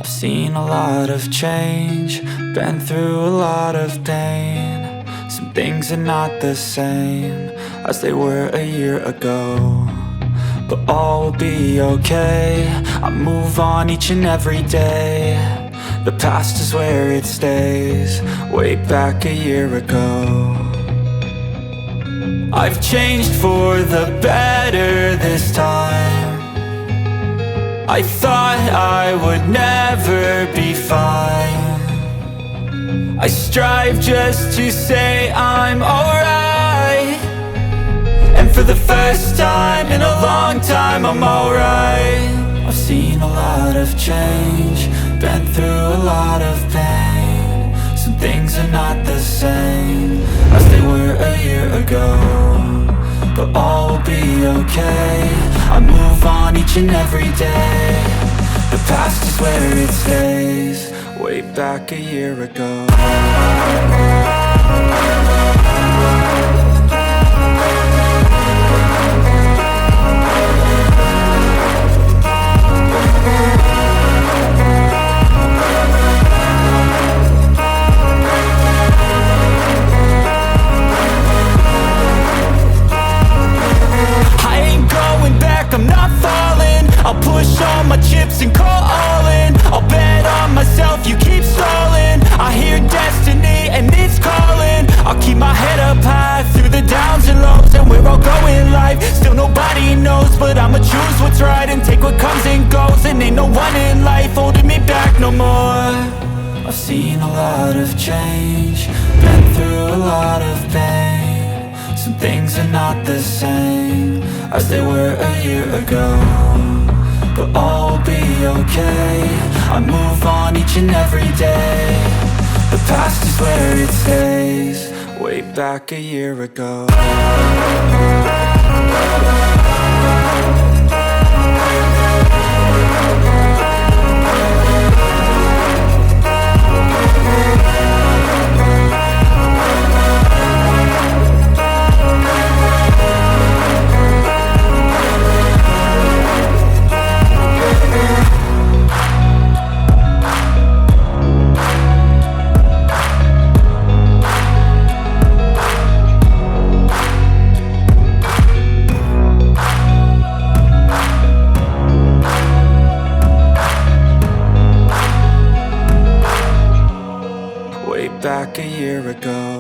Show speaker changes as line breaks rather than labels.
I've seen a lot of change, been through a lot of pain. Some things are not the same as they were a year ago, but all will be okay. I move on each and every day. The past is where it stays, way back a year ago. I've changed for the better this time. I thought I would never be fine. I strive just to say I'm alright, and for the first time in a long time I'm alright. I've seen a lot of change, been through a lot of pain. Some things are not the same as they were a year ago, but all will be okay. I move on each and every day. The past is where it stays, way back a year ago. I'm not falling, I'll push all my chips and call all in. I'll bet on myself, you keep stalling. I hear destiny and it's calling. I'll keep my head up high through the downs and lows, and where I'll go in life, still nobody knows. But I'ma choose what's right and take what comes and goes, and ain't no one in life holding me back no more. I've seen a lot of change, been through a lot of pain. Some things are not the same as they were a year ago, but all will be okay. I move on each and every day. The past is where it stays, way back a year ago. Back a year ago.